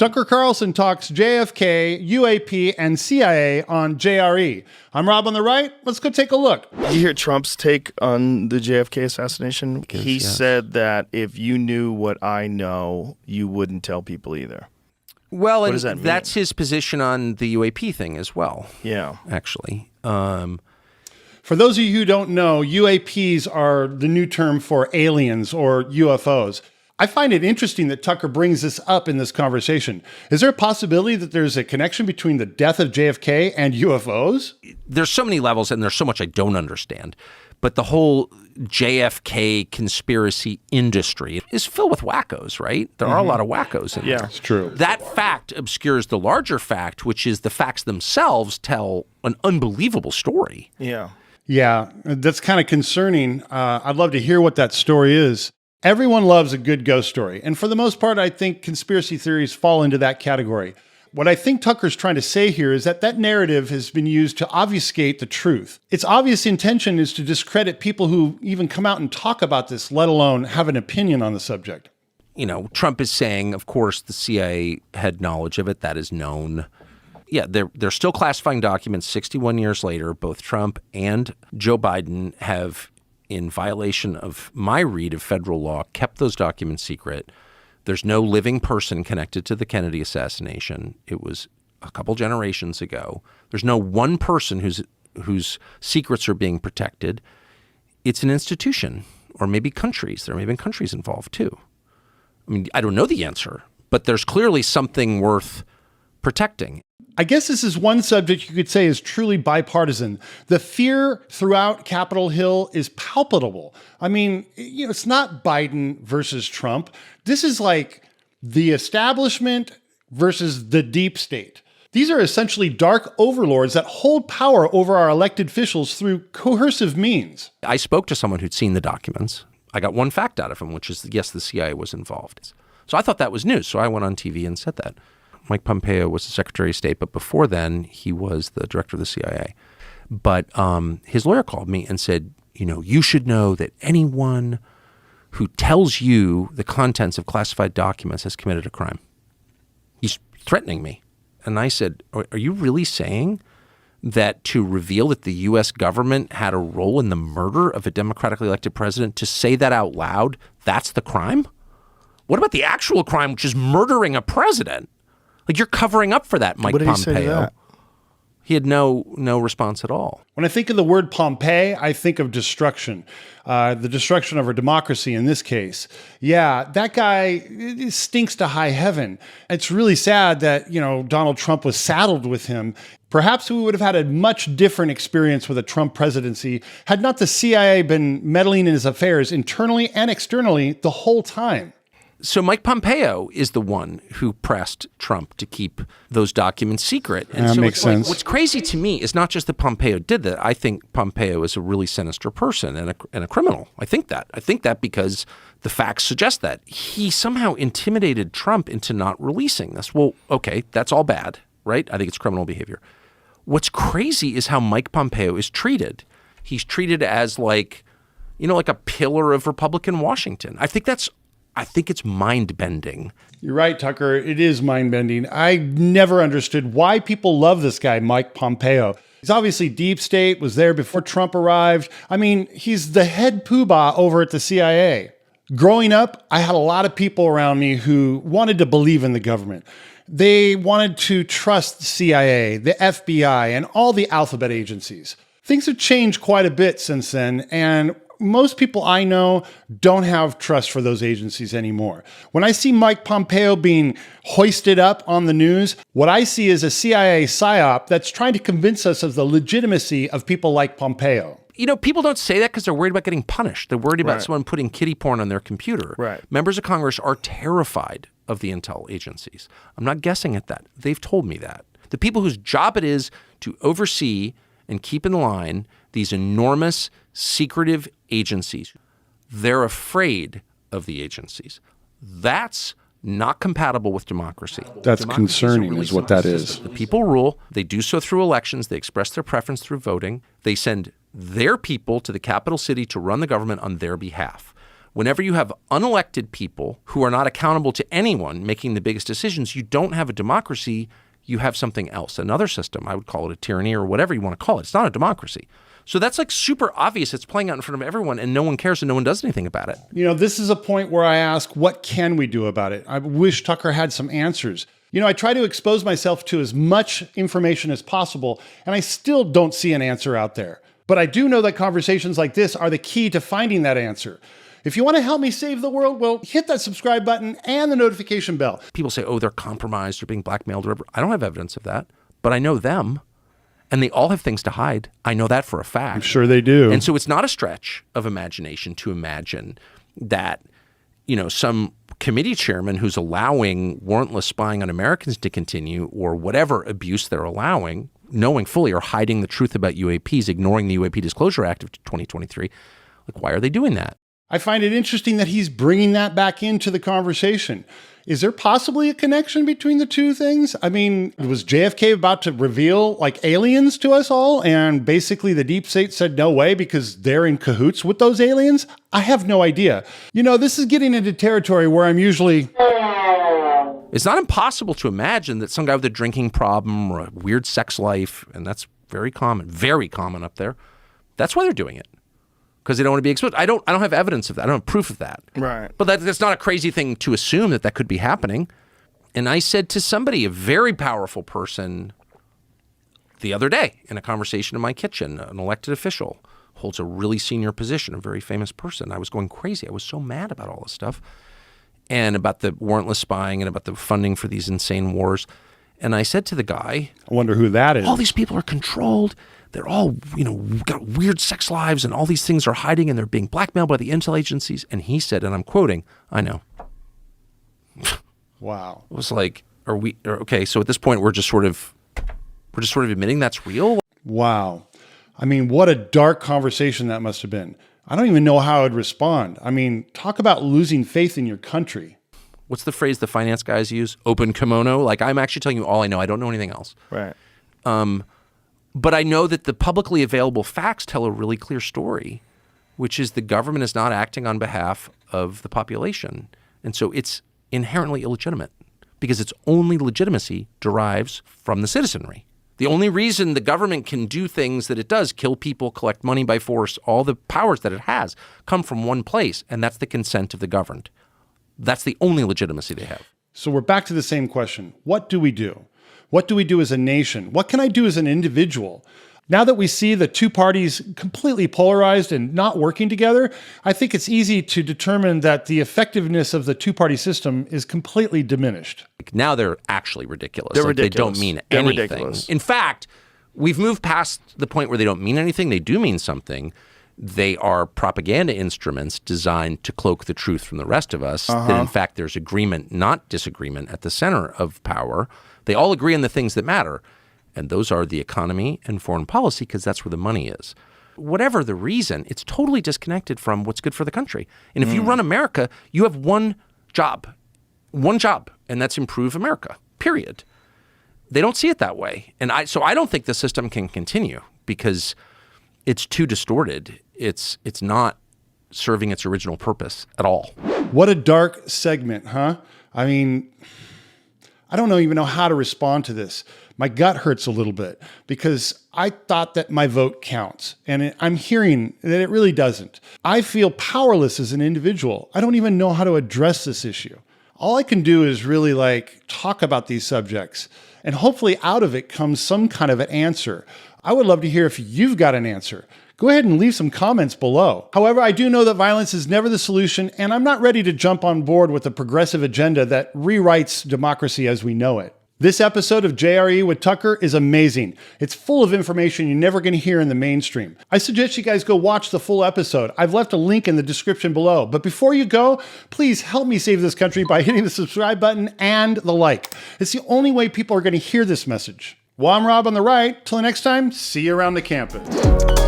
Tucker Carlson talks JFK, UAP, and CIA on JRE. I'm Rob on the right. Let's go take a look. Did you hear Trump's take on the JFK assassination? He said that if you knew what I know, you wouldn't tell people either. Well, what and does that mean? That's his position on the UAP thing as well. Yeah. Actually. For those of you who don't know, UAPs are the new term for aliens or UFOs. I find it interesting that Tucker brings this up in this conversation. Is there a possibility that there's a connection between the death of JFK and UFOs? There's so many levels, and there's so much I don't understand. But the whole JFK conspiracy industry is filled with wackos, right? There are a lot of wackos in there. It's true. That fact obscures the larger fact, which is the facts themselves tell an unbelievable story. Yeah. Yeah, that's kind of concerning. I'd love to hear what that story is. Everyone loves a good ghost story. And for the most part, I think conspiracy theories fall into that category. What I think Tucker's trying to say here is that that narrative has been used to obfuscate the truth. Its obvious intention is to discredit people who even come out and talk about this, let alone have an opinion on the subject. You know, Trump is saying, of course, the CIA had knowledge of it. That is known. Yeah, they're still classifying documents 61 years later. Both Trump and Joe Biden have, in violation of my read of federal law, kept those documents secret. There's no living person connected to the Kennedy assassination. It was a couple generations ago. There's no one person whose secrets are being protected. It's an institution, or maybe countries. There may have been countries involved too. I mean, I don't know the answer, but there's clearly something worth protecting. I guess this is one subject you could say is truly bipartisan. The fear throughout Capitol Hill is palpable. I mean, you know, it's not Biden versus Trump. This is like the establishment versus the deep state. These are essentially dark overlords that hold power over our elected officials through coercive means. I spoke to someone who'd seen the documents. I got one fact out of him, which is, yes, the CIA was involved. So I thought that was news. So I went on TV and said that. Mike Pompeo was the Secretary of State, but before then, he was the director of the CIA. But his lawyer called me and said, you know, you should know that anyone who tells you the contents of classified documents has committed a crime. He's threatening me. And I said, are you really saying that to reveal that the U.S. government had a role in the murder of a democratically elected president, to say that out loud, that's the crime? What about the actual crime, which is murdering a president? Like, you're covering up for that, Mike Pompeo. What did he say to that? He had no response at all. When I think of the word Pompeii, I think of destruction, the destruction of our democracy in this case. Yeah, that guy stinks to high heaven. It's really sad that, you know, Donald Trump was saddled with him. Perhaps we would have had a much different experience with a Trump presidency had not the CIA been meddling in his affairs internally and externally the whole time. So Mike Pompeo is the one who pressed Trump to keep those documents secret. And that so makes sense. What's crazy to me is not just that Pompeo did that. I think Pompeo is a really sinister person and a criminal. I think that because the facts suggest that. He somehow intimidated Trump into not releasing this. Well, okay, that's all bad, right? I think it's criminal behavior. What's crazy is how Mike Pompeo is treated. He's treated as like a pillar of Republican Washington. I think it's mind-bending. You're right, Tucker. It is mind-bending. I never understood why people love this guy, Mike Pompeo. He's obviously deep state, was there before Trump arrived. I mean, he's the head poobah over at the CIA. Growing up, I had a lot of people around me who wanted to believe in the government. They wanted to trust the CIA, the FBI, and all the alphabet agencies. Things have changed quite a bit since then, and most people I know don't have trust for those agencies anymore. When I see Mike Pompeo being hoisted up on the news, what I see is a CIA psyop that's trying to convince us of the legitimacy of people like Pompeo. You know, people don't say that because they're worried about getting punished. They're worried about someone putting kiddie porn on their computer. Right. Members of Congress are terrified of the intel agencies. I'm not guessing at that. They've told me that. The people whose job it is to oversee and keep in line these enormous, secretive agencies, they're afraid of the agencies. That's not compatible with democracy. That's concerning is what that is. The people rule. They do so through elections. They express their preference through voting. They send their people to the capital city to run the government on their behalf. Whenever you have unelected people who are not accountable to anyone making the biggest decisions, you don't have a democracy. You have something else, another system. I would call it a tyranny or whatever you want to call it. It's not a democracy. So that's like super obvious. It's playing out in front of everyone and no one cares and no one does anything about it. You know, this is a point where I ask, what can we do about it? I wish Tucker had some answers. You know, I try to expose myself to as much information as possible, and I still don't see an answer out there. But I do know that conversations like this are the key to finding that answer. If you want to help me save the world, well, hit that subscribe button and the notification bell. People say, oh, they're compromised or being blackmailed or whatever. I don't have evidence of that, but I know them, and they all have things to hide. I know that for a fact. I'm sure they do. And so it's not a stretch of imagination to imagine that, you know, some committee chairman who's allowing warrantless spying on Americans to continue or whatever abuse they're allowing, knowing fully or hiding the truth about UAPs, ignoring the UAP Disclosure Act of 2023, like, why are they doing that? I find it interesting that he's bringing that back into the conversation. Is there possibly a connection between the two things? I mean, was JFK about to reveal like aliens to us all? And basically the deep state said no way because they're in cahoots with those aliens? I have no idea. You know, this is getting into territory where I'm usually... It's not impossible to imagine that some guy with a drinking problem or a weird sex life, and that's very common up there, that's why they're doing it. Because they don't want to be exposed. I don't have evidence of that. I don't have proof of that. Right. But that's not a crazy thing to assume that could be happening. And I said to somebody, a very powerful person, the other day in a conversation in my kitchen, an elected official, holds a really senior position, a very famous person. I was going crazy. I was so mad about all this stuff and about the warrantless spying and about the funding for these insane wars. And I said to the guy, I wonder who that is. All these people are controlled. They're all, you know, got weird sex lives and all these things are hiding and they're being blackmailed by the intel agencies. And he said, and I'm quoting, I know. Wow. It was like, okay, so at this point we're just sort of admitting that's real? Wow. I mean, what a dark conversation that must have been. I don't even know how I'd respond. I mean, talk about losing faith in your country. What's the phrase the finance guys use? Open kimono? Like, I'm actually telling you all I know. I don't know anything else. Right. But I know that the publicly available facts tell a really clear story, which is the government is not acting on behalf of the population. And so it's inherently illegitimate because its only legitimacy derives from the citizenry. The only reason the government can do things that it does, kill people, collect money by force, all the powers that it has come from one place, and that's the consent of the governed. That's the only legitimacy they have. So we're back to the same question. What do we do? What do we do as a nation? What can I do as an individual? Now that we see the two parties completely polarized and not working together, I think it's easy to determine that the effectiveness of the two-party system is completely diminished. Now they're actually ridiculous. They're ridiculous. They don't mean They're anything. ridiculous. In fact, we've moved past the point where they don't mean anything. They do mean something. They are propaganda instruments designed to cloak the truth from the rest of us, that in fact there's agreement, not disagreement, at the center of power. They all agree on the things that matter, and those are the economy and foreign policy because that's where the money is. Whatever the reason, it's totally disconnected from what's good for the country. And if you run America, you have one job, and that's improve America, period. They don't see it that way. And so I don't think the system can continue because it's too distorted. It's not serving its original purpose at all. What a dark segment, huh? I mean, I don't even know how to respond to this. My gut hurts a little bit because I thought that my vote counts, and I'm hearing that it really doesn't. I feel powerless as an individual. I don't even know how to address this issue. All I can do is really talk about these subjects, and hopefully out of it comes some kind of an answer. I would love to hear if you've got an answer. Go ahead and leave some comments below. However, I do know that violence is never the solution, and I'm not ready to jump on board with a progressive agenda that rewrites democracy as we know it. This episode of JRE with Tucker is amazing. It's full of information you're never going to hear in the mainstream. I suggest you guys go watch the full episode. I've left a link in the description below. But before you go, please help me save this country by hitting the subscribe button and the like. It's the only way people are going to hear this message. Well, I'm Rob on the right. Till the next time, see you around the campus.